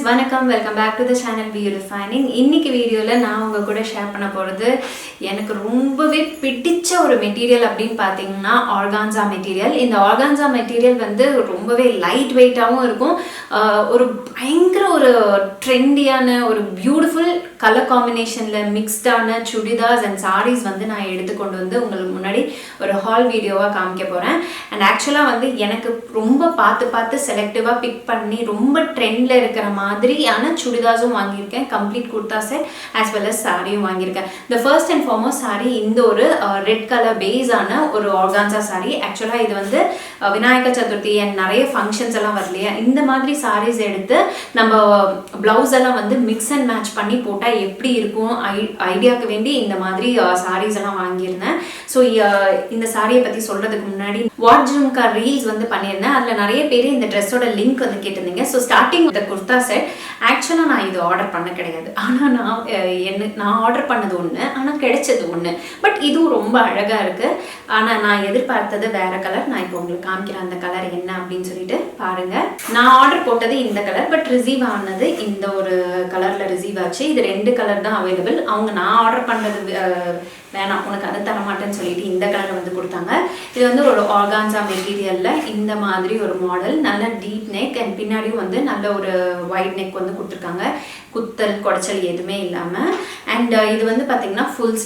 வணக்கம், welcome back to the channel beautifying. இன்னைக்கு வீடியோவில் நான் உங்கள் கூட ஷேர் பண்ண போகிறது எனக்கு ரொம்பவே பிடிச்ச ஒரு மெட்டீரியல் அப்படின்னு பார்த்தீங்கன்னா ஆர்கான்சா மெட்டீரியல். இந்த ஆர்கான்சா மெட்டீரியல் வந்து ரொம்பவே லைட் வெயிட்டாகவும் இருக்கும். ஒரு பயங்கர ஒரு ட்ரெண்டியான ஒரு பியூட்டிஃபுல் கலர் காம்பினேஷனில் மிக்ஸ்டான சுடிதார்ஸ் அண்ட் சாரீஸ் வந்து நான் எடுத்துக்கொண்டு வந்து உங்களுக்கு முன்னாடி ஒரு ஹால் வீடியோவாக காமிக்க போகிறேன். அண்ட் ஆக்சுவலாக வந்து எனக்கு ரொம்ப பார்த்து செலக்டிவாக பிக் பண்ணி ரொம்ப ட்ரெண்டில் இருக்கிற மாதிரியான சுடிதார்ஸும் வாங்கியிருக்கேன். Complete kurta set as well as சாரியும் வாங்கியிருக்கேன். The first and foremost sari இந்த ஒரு ரெட் கலர் பேஸான ஒரு ஆர்கான்சா சாரி. ஆக்சுவலாக இது வந்து விநாயக சதுர்த்தி அண்ட் நிறைய ஃபங்க்ஷன்ஸ் எல்லாம் வரலையா, இந்த மாதிரி சாரீஸ் எடுத்து நம்ம பிளவுஸ் எல்லாம் வந்து மிக்ஸ் அண்ட் மேட்ச் பண்ணி போட்டால் எப்படி இருக்கும் ஐடியாவுக்கு வேண்டி இந்த மாதிரி சாரீஸ் எல்லாம் வாங்கியிருந்தேன். ஸோ இந்த சாரியை பற்றி சொல்கிறதுக்கு முன்னாடி வாட்ஜூம்கா ரீல்ஸ் வந்து பண்ணியிருந்தேன். அதில் நிறைய பேர் இந்த ட்ரெஸ்ஸோட லிங்க் வந்து கேட்டிருந்தீங்க. ஸோ ஸ்டார்டிங் இந்த குர்தா செட் ஆக்சுவலாக நான் இது ஆர்டர் பண்ண கிடையாது. ஆனால் நான் ஆர்டர் பண்ணது ஒன்று, ஆனால் கிடைச்சது ஒன்று. பட் இதுவும் ரொம்ப அழகாக இருக்குது. ஆனால் நான் எதிர்பார்த்தது வேறு கலர். நான் இப்போ உங்களுக்கு காமிக்கிறேன் அந்த கலர் என்ன அப்படின்னு சொல்லிட்டு பாருங்கள். நான் ஆர்டர் போட்டது இந்த கலர், பட் ரிசீவ் ஆனது இந்த ஒரு கலரில் ரிசீவ் ஆச்சு. இது 2 கலர் தான் அவைலபிள். அவங்க நான் ஆர்டர் பண்ணது வேணாம், உனக்கு அதை தரமாட்டேன்னு சொல்லிட்டு இந்த கலர் வந்து கொடுத்தாங்க. இது வந்து ஒரு ஆர்கான்சா மெட்டீரியலில் இந்த மாதிரி ஒரு மாடல், நல்ல டீப் நெக் அண்ட் பின்னாடியும் வந்து நல்ல ஒரு வைட் நெக் வந்து கொடுத்துருக்காங்க. குத்தல் குடைச்சல் எதுவுமே இல்லாமல். அண்ட் இது வந்து பார்த்திங்கன்னா ஃபுல்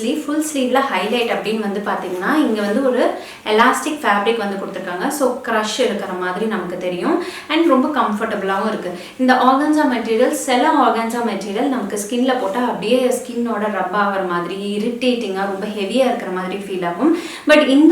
ஸ்லீவில் ஹைலைட் அப்படின்னு வந்து பார்த்திங்கன்னா இங்கே வந்து ஒரு எலாஸ்டிக் ஃபேப்ரிக் வந்து கொடுத்துருக்காங்க. ஸோ க்ரஷ் இருக்கிற மாதிரி நமக்கு தெரியும் அண்ட் ரொம்ப கம்ஃபர்டபுளாகவும் இருக்குது. இந்த ஆர்கான்சா மெட்டீரியல் சில ஆர்கான்சா மெட்டீரியல் நமக்கு ஸ்கின்ல போட்டால் அப்படியே ஸ்கின்னோட ரப் ஆகிற மாதிரி இரிட்டேட்டிங்காக ரொம்ப ஹெவியாக இருக்கிற மாதிரி ஃபீல் ஆகும். பட் இந்த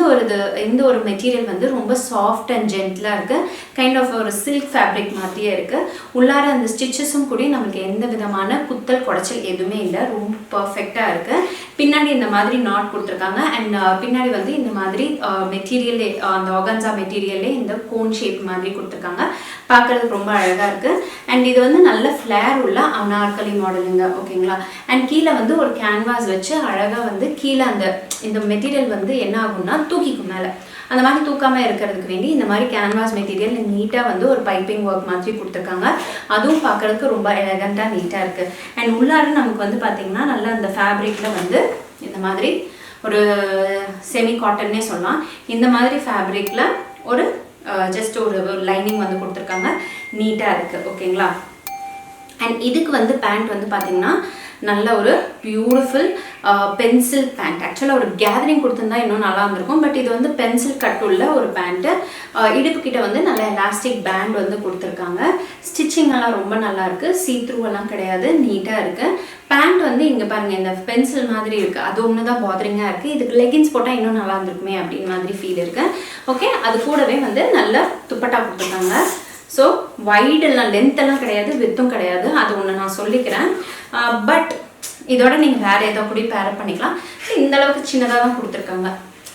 ஒரு மெட்டீரியல் வந்து ரொம்ப சாஃப்ட் அண்ட் ஜென்டிலாக இருக்குது. கைண்ட் ஆஃப் ஒரு சில்க் ஃபேப்ரிக் மாதிரியே இருக்குது. உள்ளார அந்த ஸ்டிச்சஸும் கூட நமக்கு எந்த விதமான குத்தல் குடைச்சல் எதுவுமே இல்லை, ரொம்ப பர்ஃபெக்டாக இருக்குது. பின்னாடி இந்த மாதிரி நாட் கொடுத்துருக்காங்க அண்ட் பின்னாடி வந்து இந்த மாதிரி மெட்டீரியலே அந்த ஆர்கான்சா மெட்டீரியல்லே இந்த கோன் ஷேப் மாதிரி கொடுத்துருக்காங்க. பார்க்குறதுக்கு ரொம்ப அழகாக இருக்குது. அண்ட் இது வந்து நல்ல ஃப்ளேர் உள்ள அனார்கலி மாடலுங்க, ஓகேங்களா. அண்ட் கீழே வந்து ஒரு கேன்வாஸ் வச்சு அழகாக வந்து கீழே இந்த மெட்டீரியல் வந்து என்ன ஆகும்னா தூக்கிக்கும் மேலே, அந்த மாதிரி தூக்காமல் இருக்கிறதுக்கு வேண்டி இந்த மாதிரி கேன்வாஸ் மெட்டீரியல் நீட்டாக வந்து ஒரு பைப்பிங் ஒர்க் மாதிரி கொடுத்துருக்காங்க. அதுவும் பார்க்குறதுக்கு ரொம்ப எலகண்ட்டாக நீட்டாக இருக்குது. அண்ட் உள்ளார நமக்கு வந்து பார்த்திங்கன்னா நல்லா அந்த ஃபேப்ரிக்கில் வந்து இந்த மாதிரி ஒரு செமி காட்டன்னே சொல்லலாம். இந்த மாதிரி ஃபேப்ரிக்கில் ஒரு ஜஸ்ட் ஒரு லைனிங் வந்து கொடுத்துருக்காங்க. நீட்டாக இருக்குது, ஓகேங்களா. அண்ட் இதுக்கு வந்து பேண்ட் வந்து பார்த்திங்கன்னா நல்ல ஒரு பியூட்டிஃபுல் பென்சில் பேண்ட். ஆக்சுவலாக ஒரு கேதரிங் கொடுத்துருந்தா இன்னும் நல்லா இருந்திருக்கும். பட் இது வந்து பென்சில் கட் உள்ள ஒரு பேண்ட்டு. இடுப்பு கிட்ட வந்து நல்ல எலாஸ்டிக் பேண்ட் வந்து கொடுத்துருக்காங்க. ஸ்டிச்சிங் எல்லாம் ரொம்ப நல்லா இருக்குது. சீத்ரூ எல்லாம் கிடையாது, நீட்டாக இருக்குது. பேண்ட் வந்து இங்கே பாருங்கள் இந்த பென்சில் மாதிரி இருக்குது. அது ஒன்று தான் பாதரிங்காக இருக்குது. இதுக்கு லெகின்ஸ் போட்டால் இன்னும் நல்லா இருந்திருக்குமே அப்படின்னு மாதிரி ஃபீல் இருக்குது. ஓகே, அது கூடவே வந்து நல்ல துப்பட்டா கொடுத்துருக்காங்க. ஸோ வைடெல்லாம் லென்த்தெல்லாம் கிடையாது, வித்தும் கிடையாது, அது ஒன்று நான் சொல்லிக்கிறேன். பட் இதோட நீங்கள் வேறு ஏதோ கூட பேரப் பண்ணிக்கலாம். இந்த அளவுக்கு சின்னதாக தான் கொடுத்துருக்காங்க.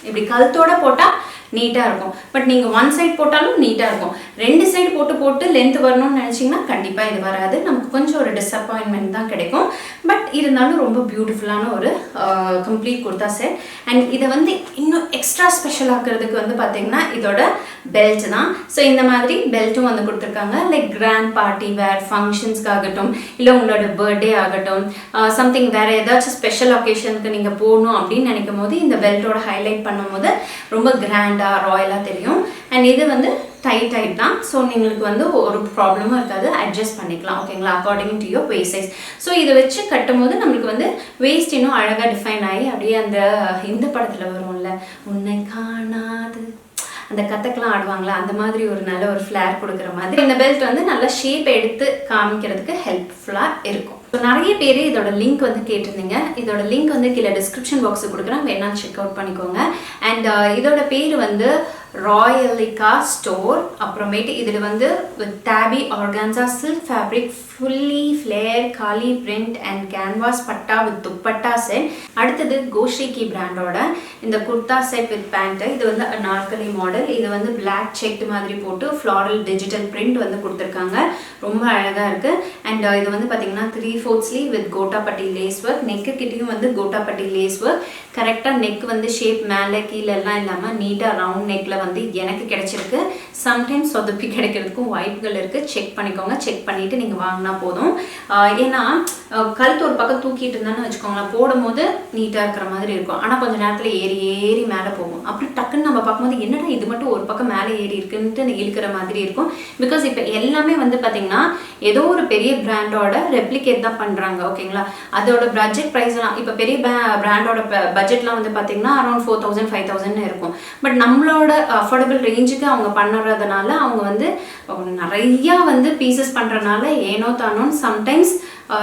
இப்படி கழுத்தோடு போட்டால் நீட்டாக இருக்கும். பட் நீங்கள் ஒன் சைட் போட்டாலும் நீட்டாக இருக்கும். 2 சைடு போட்டு லென்த் வரணும்னு நினச்சிங்கன்னா கண்டிப்பாக இது வராது. நமக்கு கொஞ்சம் ஒரு டிஸப்பாயின்மெண்ட் தான் கிடைக்கும். பட் இருந்தாலும் ரொம்ப பியூட்டிஃபுல்லான ஒரு கம்ப்ளீட் குர்தா செட். அண்ட் இதை வந்து இன்னும் எக்ஸ்ட்ரா ஸ்பெஷல் ஆக்கிறதுக்கு வந்து பார்த்திங்கன்னா இதோட பெல்ட் தான். ஸோ இந்த மாதிரி பெல்ட்டும் வந்து கொடுத்துருக்காங்க. லைக் கிராண்ட் பார்ட்டி வேர் ஃபங்க்ஷன்ஸ்க்கு ஆகட்டும், இல்லை உங்களோட பர்த்டே ஆகட்டும், சம்திங் வேறு ஏதாச்சும் ஸ்பெஷல் ஒகேஷனுக்கு நீங்கள் போகணும் அப்படின்னு நினைக்கும் போது இந்த பெல்ட்டோட ஹைலைட் பண்ணும்போது ரொம்ப கிராண்டாக ராயலாக தெரியும். அண்ட் இது வந்து டைட் தான். ஸோ உங்களுக்கு வந்து ஒரு ப்ராப்ளமும் இருக்காது, அட்ஜஸ்ட் பண்ணிக்கலாம், ஓகேங்களா, according to your waste size. So இதை வச்சு கட்டும் போது நம்மளுக்கு வந்து வேஸ்ட் இன்னும் அழகாக டிஃபைன் ஆகி அப்படியே இந்த படத்தில் வரும்ல, உன்னை காணாது அந்த கத்தக்கெல்லாம் ஆடுவாங்களா, அந்த மாதிரி ஒரு நல்ல ஒரு ஃப்ளேர் கொடுக்குற மாதிரி இந்த பெல்ட் வந்து நல்ல ஷேப் எடுத்து காமிக்கிறதுக்கு ஹெல்ப்ஃபுல்லாக இருக்கும். ஸோ நிறைய பேர் இதோட லிங்க் வந்து கேட்டிருந்தீங்க. இதோட லிங்க் வந்து கீழே டிஸ்கிரிப்ஷன் பாக்ஸுக்கு கொடுக்குறேன், வேணா செக் அவுட் பண்ணிக்கோங்க. அண்ட் இதோட பேர் வந்து ராயலிகா ஸ்டோர். அப்புறமேட்டு இதில் வந்து dobby organza silk fabric fully flare kali print and canvas பட்டா வித் துப்பட்டா செட். அடுத்தது GoSriKi பிராண்டோட இந்த குர்தா செட் வித் பேண்ட்டு. இது வந்து அனார்கலி மாடல். இது வந்து பிளாக் செக்ட் மாதிரி போட்டு ஃப்ளாரல் டிஜிட்டல் பிரிண்ட் வந்து கொடுத்துருக்காங்க. ரொம்ப அழகாக இருக்குது. அண்ட் இது வந்து பார்த்திங்கன்னா 3/4 sleeve with gota patti lace work. நெக்கு கிட்டையும் வந்து கோட்டாப்பட்டி லேஸ் ஒர்க். கரெக்டாக நெக் வந்து ஷேப் மேலே கீழே எல்லாம் இல்லாமல் நீட்டாக ரவுண்ட் நெக்கில் வந்து எனக்கு கிடைச்சிருக்கு. சம்டைம்ஸ் சொதப்பி கிடைக்கிறதுக்கும் வாய்ப்புகள் இருக்குது. செக் பண்ணிக்கோங்க. செக் பண்ணிவிட்டு நீங்கள் வாங்கினா போதும். ஏன்னா கழுத்து ஒரு பக்கம் தூக்கிட்டு இருந்தான்னு வச்சுக்கோங்களேன், போடும்போது நீட்டாக இருக்கிற மாதிரி இருக்கும். ஆனால் கொஞ்சம் நேரத்தில் ஏறி ஏறி மேலே போகும். அப்புறம் டக்குன்னு நம்ம பார்க்கும்போது என்னடா இது மட்டும் ஒரு பக்கம் மேலே ஏறி இருக்குன்ட்டு இழுக்கிற மாதிரி இருக்கும். பிகாஸ் இப்போ எல்லாமே வந்து பார்த்தீங்கன்னா ஏதோ ஒரு பெரிய பிராண்டோட ரெப்ளிகேட் தான் பண்ணுறாங்க. ஓகேங்களா, அதோட பட்ஜெட் ப்ரைஸ்லாம் இப்போ பெரிய பிராண்டோட பட்ஜெட்லாம் வந்து பார்த்தீங்கன்னா அரௌண்ட் 4000 5000 இருக்கும். பட் நம்மளோட அஃபோர்டபுள் ரேஞ்சுக்கு அவங்க பண்ணுறதுனால அவங்க வந்து நிறையா வந்து பீசஸ் பண்ணுறதுனால ஏனோ தானோன்னு சம்டைம்ஸ்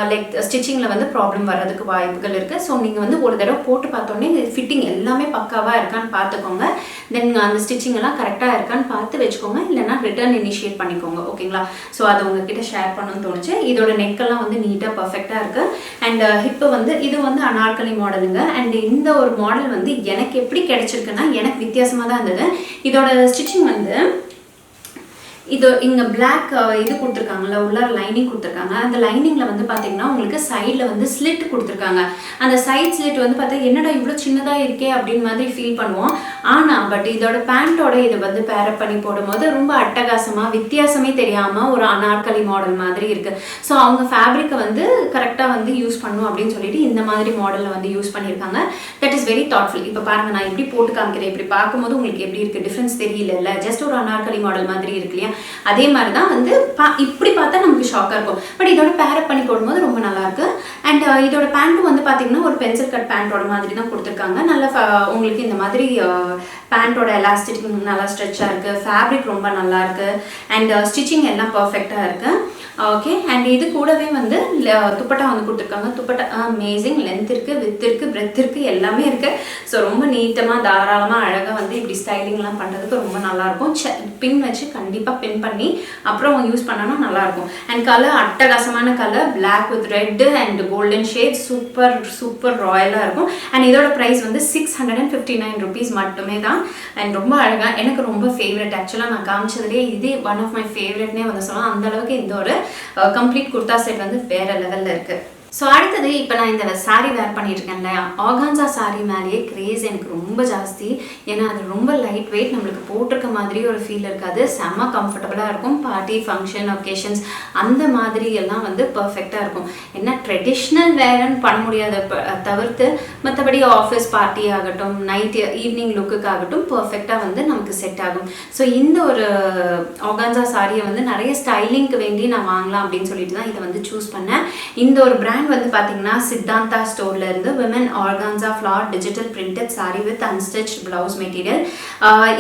லைக் ஸ்டிச்சிங்கில் வந்து ப்ராப்ளம் வர்றதுக்கு வாய்ப்புகள் இருக்குது. ஸோ நீங்கள் வந்து ஒரு தடவை போட்டு பார்த்தோன்னே ஃபிட்டிங் எல்லாமே பக்காவாக இருக்கான்னு பார்த்துக்கோங்க. தென் அந்த ஸ்டிச்சிங் எல்லாம் கரெக்டாக இருக்கான்னு பார்த்து வச்சுக்கோங்க. இல்லைனா ரிட்டர்ன் இனிஷியேட் பண்ணிக்கோங்க. ஓகேங்களா, ஸோ அதை உங்ககிட்ட ஷேர் பண்ணணும்னு தோணுச்சு. இதோட நெக்கெல்லாம் வந்து நீட்டாக பர்ஃபெக்டாக இருக்குது. அண்ட் ஹிப்பு வந்து இது வந்து அனார்கலி மாடலுங்க. அண்ட் இந்த ஒரு மாடல் வந்து எனக்கு எப்படி கிடைச்சிருக்குன்னா எனக்கு வித்தியாசமாக தான் இருந்தது. இதோட ஸ்டிச்சிங் வந்து இது இங்கே பிளாக் இது கொடுத்துருக்காங்கல்ல, உள்ளார லைனிங் கொடுத்துருக்காங்க. அந்த லைனிங்கில் வந்து பார்த்தீங்கன்னா உங்களுக்கு சைடில் வந்து ஸ்லிட் கொடுத்துருக்காங்க. அந்த சைட் ஸ்லிட் வந்து பார்த்தா என்னடா இவ்வளோ சின்னதாக இருக்கே அப்படின்னு மாதிரி ஃபீல் பண்ணுவோம். ஆனால் பட் இதோட பேண்ட்டோட இதை வந்து பேரப் பண்ணி போடும்போது ரொம்ப அட்டகாசமாக வித்தியாசமே தெரியாமல் ஒரு அனார்கலி மாடல் மாதிரி இருக்குது. ஸோ அவங்க ஃபேப்ரிக்கை வந்து கரெக்டாக வந்து யூஸ் பண்ணும் அப்படின்னு சொல்லிட்டு இந்த மாதிரி மாடலில் வந்து யூஸ் பண்ணியிருக்காங்க. That is very thoughtful. இப்போ பாருங்கள், நான் எப்படி போட்டு காமிக்கிறேன். இப்படி பார்க்கும்போது உங்களுக்கு எப்படி இருக்குது, டிஃப்ரென்ஸ் தெரியல. ஜஸ்ட் ஒரு அனார்கலி மாடல் மாதிரி இருக்கு இல்லையா, அதே மாதிரி தான் வந்து இப்படி பார்த்தா நமக்கு ஷாக்காக இருக்கும். பட் இதோட பேரப் பண்ணி போடும்போது ரொம்ப நல்லா இருக்கு. அண்ட் இதோட பேண்ட்டும் வந்து பார்த்தீங்கன்னா ஒரு பென்சில் கட் பேண்ட்டோட மாதிரி தான் கொடுத்துருக்காங்க. நல்ல உங்களுக்கு இந்த மாதிரி பேண்ட்டோட எலாஸ்டிக் நல்லா ஸ்ட்ரெச்சாக இருக்குது. ஃபேப்ரிக் ரொம்ப நல்லா இருக்குது. அண்ட் ஸ்டிச்சிங் எல்லாம் பர்ஃபெக்டாக இருக்குது. ஓகே, அண்ட் இது கூடவே வந்து துப்பட்டா வந்து கொடுத்துருக்காங்க. துப்பட்டா அமேசிங். லென்த் இருக்குது, வித் இருக்குது, பிரெத் இருக்குது, எல்லாமே இருக்குது. ஸோ ரொம்ப நீட்டமாக தாராளமாக அழகாக வந்து இப்படி ஸ்டைலிங்லாம் பண்ணுறதுக்கு ரொம்ப நல்லாயிருக்கும். பின் வச்சு கண்டிப்பாக பின் பண்ணி அப்புறம் யூஸ் பண்ணோன்னா நல்லாயிருக்கும். அண்ட் கலர் அட்டகாசமான colour, black with red and golden shade, super super ராயலாக இருக்கும். அண்ட் இதோட ப்ரைஸ் வந்து 659 rupees மட்டுமே தான். அண்ட் ரொம்ப அழகாக, எனக்கு ரொம்ப ஃபேவரட். ஆக்சுவலாக நான் காமிச்சதுலேயே இது ஒன் ஆஃப் மை ஃபேவரட்னே வந்து சொல்லலாம். அந்தளவுக்கு இந்த ஒரு கம்ப்ளீட் குர்தா செட் வந்து வேறு லெவலில் இருக்குது. ஸோ அடுத்தது இப்போ நான் இந்த சாரீ வேர் பண்ணிட்டு இருக்கேன் இல்லையா, ஆர்கான்சா சாரீ மேலேயே கிரேஸ் எனக்கு ரொம்ப ஜாஸ்தி. ஏன்னா அது ரொம்ப லைட் வெயிட், நம்மளுக்கு போட்டிருக்க மாதிரி ஒரு ஃபீல் இருக்காது. செம்ம கம்ஃபர்டபுளாக இருக்கும். பார்ட்டி ஃபங்க்ஷன் ஒகேஷன்ஸ் அந்த மாதிரி எல்லாம் வந்து பர்ஃபெக்டாக இருக்கும். என்ன ட்ரெடிஷ்னல் வேர்ன்னு பண்ண முடியாத தவிர்த்து மற்றபடி ஆஃபீஸ் பார்ட்டி ஆகட்டும், நைட் ஈவினிங் லுக்குக்காகட்டும் பர்ஃபெக்டாக வந்து நமக்கு செட் ஆகும். ஸோ இந்த ஒரு ஆர்கான்சா சாரியை வந்து நிறைய ஸ்டைலிங்க்கு வேண்டி நான் வாங்கலாம் அப்படின்னு சொல்லிட்டு தான் இதை வந்து சூஸ் பண்ணேன். இந்த ஒரு பிராண்ட் வந்து பார்த்தீங்கன்னா சித்தாந்தா ஸ்டோர்ல இருந்து women organza flare digital printed sari with unstitched blouse material.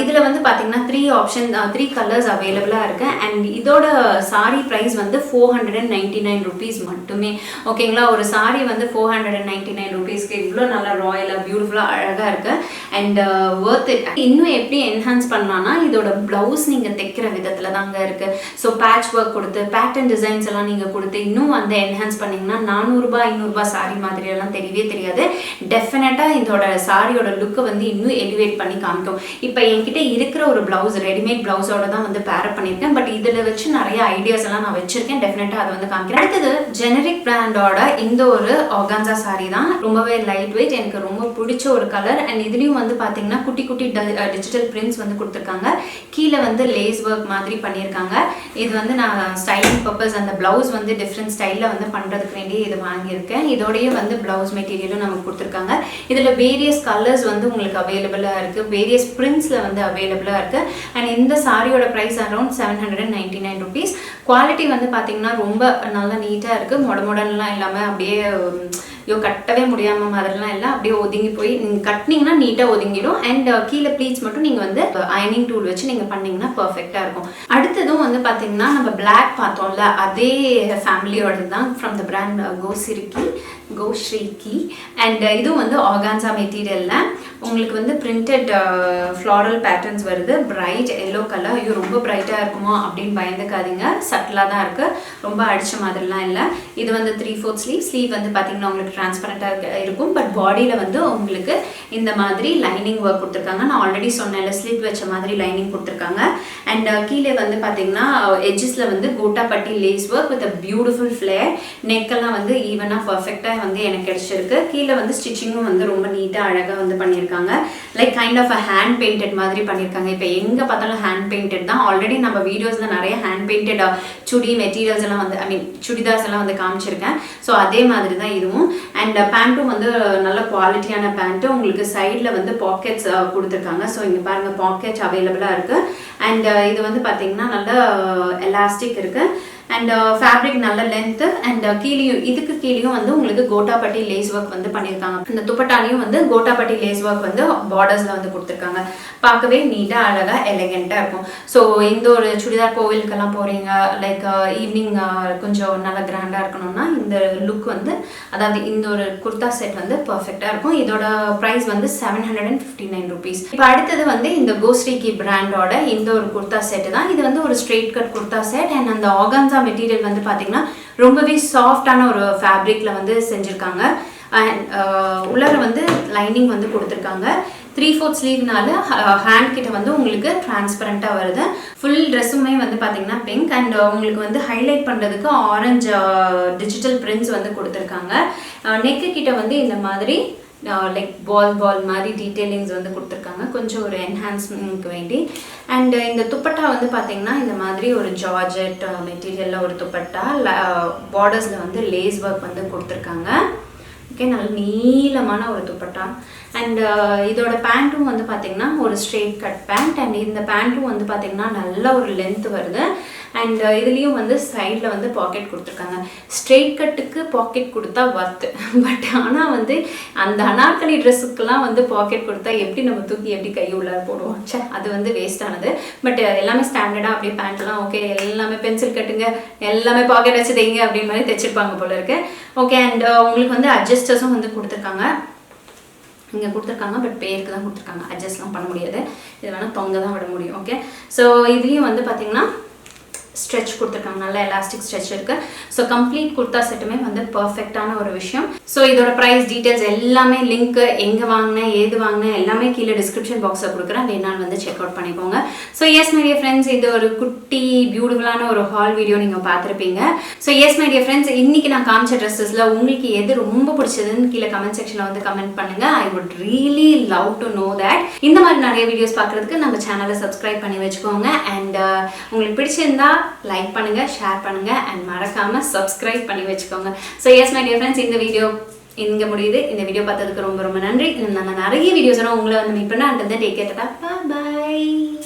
இதில் வந்து பார்த்தீங்கன்னா 3 கலர்ஸ் அவைலபிளாக இருக்கு. அண்ட் இதோட சாரி ப்ரைஸ் வந்து 499 rupees மட்டுமே. ஓகேங்களா, ஒரு சாரி வந்து 499 rupeesக்கு இவ்வளோ நல்லா ராயலாக பியூட்டிஃபுல்லாக அழகாக இருக்கு. And worth it. இன்னும் எப்படி என்ஹான்ஸ் பண்ணலாம்னா இதோட பிளவுஸ் நீங்கள் தைக்கிற விதத்தில் தாங்க இருக்கு. ஸோ பேட்ச் ஒர்க் கொடுத்து பேட்டர்ன் டிசைன்ஸ் எல்லாம் நீங்கள் கொடுத்து இன்னும் வந்து என்ஹான்ஸ் பண்ணிங்கன்னா 400 500 சாரி மாதிரி எல்லாம் தெரியவே தெரியாது. டெஃபினட்டாக இதோட சாரியோட லுக்கை வந்து இன்னும் எலிவேட் பண்ணி காமிக்கும். இப்போ என்கிட்ட இருக்கிற ஒரு பிளவுஸ் ரெடிமேட் பிளவுஸோட தான் வந்து பேரப் பண்ணியிருக்கேன். பட் இதில் வச்சு நிறைய ஐடியாஸ் எல்லாம் நான் வச்சிருக்கேன். டெஃபினட்டாக அதை வந்து காமிக்கிறேன். அடுத்தது ஜெனரிக் பிராண்டோட இந்த ஒரு ஆர்கான்சா சாரி தான். ரொம்பவே லைட் வெயிட், எனக்கு ரொம்ப பிடிச்ச ஒரு கலர். அண்ட் இதுலேயும் வந்து பார்த்தீங்கன்னா குட்டி குட்டி டிஜிட்டல் பிரிண்ட்ஸ் வந்து கொடுத்துருக்காங்க. கீழே வந்து லேஸ் ஒர்க் மாதிரி பண்ணியிருக்காங்க. இது வந்து நான் ஸ்டைலிங் பர்பஸ் அந்த பிளவுஸ் வந்து டிஃப்ரெண்ட் ஸ்டைலில் வந்து பண்ணுறதுக்கு வேண்டி இது வாங்கியிருக்கேன். இதோடய வந்து பிளவுஸ் மெட்டீரியலும் நமக்கு கொடுத்துருக்காங்க. இதில் வேரியஸ் கலர்ஸ் வந்து உங்களுக்கு அவைலபிளாக இருக்குது. வேரியஸ் பிரிண்ட்ஸில் வந்து அவைலபிளாக இருக்குது. அண்ட் இந்த சாரியோட ப்ரைஸ் அரௌண்ட் 799 rupees. குவாலிட்டி வந்து பார்த்தீங்கன்னா ரொம்ப நல்லா நீட்டாக இருக்குது. மொடன்லாம் இல்லாமல் அப்படியே கட்டவே முடியாமல் மாதிரிலாம் இல்லை, அப்படியே ஒதுங்கி போய் நீங்கள் கட்டினீங்கன்னா நீட்டாக ஒதுங்கிடும். அண்ட் கீழே ப்ளீட்ஸ் மட்டும் நீங்கள் வந்து அயனிங் டூல் வச்சு நீங்கள் பண்ணிங்கன்னா பர்ஃபெக்டாக இருக்கும். அடுத்ததும் வந்து பார்த்தீங்கன்னா நம்ம பிளாக் பார்த்தோம்ல, அதே ஃபேமிலியோட தான் from the brand GoSriKi. And இதுவும் வந்து ஆர்கான்சா மெட்டீரியலில் உங்களுக்கு வந்து பிரிண்டட் ஃப்ளாரல் பேட்டர்ன்ஸ் வருது. Bright yellow colour. ஐயோ ரொம்ப பிரைட்டாக இருக்குமோ அப்படின்னு பயந்துக்காதீங்க, சட்டிலாக தான் இருக்குது, ரொம்ப அடித்த மாதிரிலாம் இல்லை. இது வந்து 3/4 ஸ்லீவ் வந்து பார்த்தீங்கன்னா உங்களுக்கு டிரான்ஸ்பரண்ட்டாக இருக்கும். பட் பாடியில் வந்து உங்களுக்கு இந்த மாதிரி லைனிங் ஒர்க் கொடுத்துருக்காங்க. நான் ஆல்ரெடி சொன்னேன்ல, ஸ்லிட் வச்ச மாதிரி லைனிங் கொடுத்துருக்காங்க. அண்ட் கீழே வந்து பார்த்தீங்கன்னா எட்ஜஸில் வந்து gota patti lace work with a beautiful flare. நெக்கெல்லாம் வந்து ஈவனாக பர்ஃபெக்டாக வந்து எனக்கு கிடைச்சிருக்கு. கீழே வந்து ஸ்டிச்சிங்கும் வந்து ரொம்ப நீட்டாக அழகாக வந்து பண்ணியிருக்காங்க. Like kind of a hand painted மாதிரி பண்ணியிருக்காங்க. இப்போ எங்கே பார்த்தாலும் ஹேண்ட் பெயிண்டட் தான். ஆல்ரெடி நம்ம வீடியோஸில் நிறைய ஹேண்ட் பெயிண்டட் சுடி மெட்டீரியல்ஸ் எல்லாம் வந்து சுடிதார்ஸ் எல்லாம் வந்து காமிச்சிருக்கேன். ஸோ அதே மாதிரி தான் இதுவும். அண்ட் பேண்ட்டும் வந்து நல்ல குவாலிட்டியான பேண்ட்டு. உங்களுக்கு சைடில் வந்து பாக்கெட்ஸ் கொடுத்துருக்காங்க. ஸோ இங்கே பாருங்கள், பாக்கெட்ஸ் அவைலபிளாக இருக்குது. அண்ட் இது வந்து பார்த்தீங்கன்னா நல்ல எலாஸ்டிக் இருக்குது. அண்ட் ஃபேப்ரிக் நல்ல லென்த்து. அண்ட் கீழேயும் இதுக்கு கீழேயும் வந்து உங்களுக்கு கோட்டாப்பட்டி லேஸ் ஒர்க் வந்து பண்ணியிருக்காங்க. இந்த துப்பட்டாலையும் வந்து கோட்டாப்பட்டி லேஸ் ஒர்க் வந்து பார்டர்ஸில் வந்து கொடுத்துருக்காங்க. பார்க்கவே நீட்டாக அழகாக எலகெண்ட்டாக இருக்கும். ஸோ இந்த ஒரு சுடிதார் கோவிலுக்கெல்லாம் போகிறீங்க, லைக் ஈவினிங் கொஞ்சம் நல்லா கிராண்டாக இருக்கணும்னா இந்த லுக் வந்து, அதாவது இந்த ஒரு குர்தா செட் வந்து பர்ஃபெக்டாக இருக்கும். இதோட ப்ரைஸ் வந்து 759 rupees. இப்போ அடுத்தது வந்து இந்த GoSriKi பிராண்டோட இந்த ஒரு குர்தா செட்டு தான். இது வந்து ஒரு straight cut kurta set. And அந்த ஆர்கான்சா மெட்டீரியல் வந்து பார்த்தீங்கன்னா ரொம்பவே சாஃப்டான ஒரு ஃபேப்ரிக்ல வந்து செஞ்சுருக்காங்க. அண்ட் உள்ளார வந்து லைனிங் வந்து கொடுத்துருக்காங்க. 3/4 ஸ்லீவ்னால ஹேண்ட் கிட்ட வந்து உங்களுக்கு டிரான்ஸ்பரண்டா வருது. ஃபுல் ட்ரெஸ்ஸுமே வந்து பார்த்தீங்கன்னா பிங்க். அண்ட் உங்களுக்கு வந்து ஹைலைட் பண்ணுறதுக்கு ஆரஞ்சு டிஜிட்டல் பிரிண்ட்ஸ் வந்து கொடுத்துருக்காங்க. நெக்கு கிட்ட வந்து இந்த மாதிரி லைக் பால் மாதிரி டீட்டெயிலிங்ஸ் வந்து கொடுத்துருக்காங்க, கொஞ்சம் ஒரு என்ஹான்ஸ்மெண்ட்க்கு வேண்டி. அண்ட் இந்த துப்பட்டா வந்து பார்த்தீங்கன்னா இந்த மாதிரி ஒரு ஜார்ஜெட் மெட்டீரியலில் ஒரு துப்பட்டா, பார்டர்ஸில் வந்து லேஸ் ஒர்க் வந்து கொடுத்துருக்காங்க. ஓகே, நல்ல நீளமான ஒரு துப்பட்டா. அண்ட் இதோட பேண்ட்டும் வந்து பார்த்தீங்கன்னா ஒரு ஸ்ட்ரெயிட் கட் பேண்ட். அண்ட் இந்த பேண்ட்டும் வந்து பார்த்தீங்கன்னா நல்ல ஒரு லென்த் வருது. அண்ட் இதுலேயும் வந்து சைடில் வந்து பாக்கெட் கொடுத்துருக்காங்க. ஸ்ட்ரெயிட் கட்டுக்கு பாக்கெட் கொடுத்தா ஒர்த்து. பட் ஆனால் வந்து அந்த அனார்கலி ட்ரெஸ்ஸுக்கெல்லாம் வந்து பாக்கெட் கொடுத்தா எப்படி நம்ம தூக்கி எப்படி கை உள்ளார போடுவோம், அது வந்து வேஸ்ட் ஆனது. பட் எல்லாமே ஸ்டாண்டர்டாக அப்படியே பேண்ட்லாம் ஓகே, எல்லாமே பென்சில் கட்டுங்க, எல்லாமே பாக்கெட் வச்சு தைங்க அப்படின்னு மாதிரி தைச்சிருப்பாங்க போல இருக்கு. ஓகே, அண்ட் உங்களுக்கு வந்து அட்ஜஸ்டர்ஸும் வந்து கொடுத்துருக்காங்க. இங்கே கொடுத்துருக்காங்க, பட் பேருக்கு தான் கொடுத்துருக்காங்க, அட்ஜஸ்ட்லாம் பண்ண முடியாது. இது வேணால் தொங்க தான் விட முடியும். ஓகே, ஸோ இதுலேயும் வந்து பார்த்தீங்கன்னா ஸ்ட்ரெச் கொடுத்துருக்காங்க, நல்ல எலாஸ்டிக் ஸ்ட்ரெச் இருக்குது. ஸோ கம்ப்ளீட் குர்தா செட்டுமே வந்து பர்ஃபெக்டான ஒரு விஷயம். ஸோ இதோட ப்ரைஸ் டீட்டெயில்ஸ் எல்லாமே, லிங்க்கு, எங்கே வாங்கினேன், ஏது வாங்கினேன் எல்லாமே கீழே டிஸ்கிரிப்ஷன் பாக்ஸில் கொடுக்குறேன், வேணாலும் வந்து செக் அவுட் பண்ணிக்கோங்க. So S my dear friends, இது ஒரு குட்டி பியூட்டிஃபுல்லான ஒரு ஹால் வீடியோ நீங்கள் பார்த்துருப்பீங்க. So S my dear friends, இன்றைக்கி நான் காமிச்ச ட்ரெஸ்ஸஸில் உங்களுக்கு எது ரொம்ப பிடிச்சதுன்னு கீழே கமெண்ட் செக்ஷனில் வந்து கமெண்ட் பண்ணுங்கள். I would really love to know that. இந்த மாதிரி நிறைய வீடியோஸ் பார்க்குறதுக்கு நம்ம சேனலை சப்ஸ்கிரைப் பண்ணி வச்சுக்கோங்க. அண்ட் உங்களுக்கு பிடிச்சிருந்தா லைக் பண்ணுங்க, ஷேர் பண்ணுங்க, அண்ட் மறக்காம சப்ஸ்கிரைப் பண்ணி வச்சுக்கோங்க. So S my dear friends, இந்த வீடியோ இங்கே முடியுது. இந்த வீடியோ பார்த்ததுக்கு ரொம்ப ரொம்ப நன்றி. நான் நிறைய வீடியோஸ் உங்களை வந்து மீட் பண்ண. And take care, bye.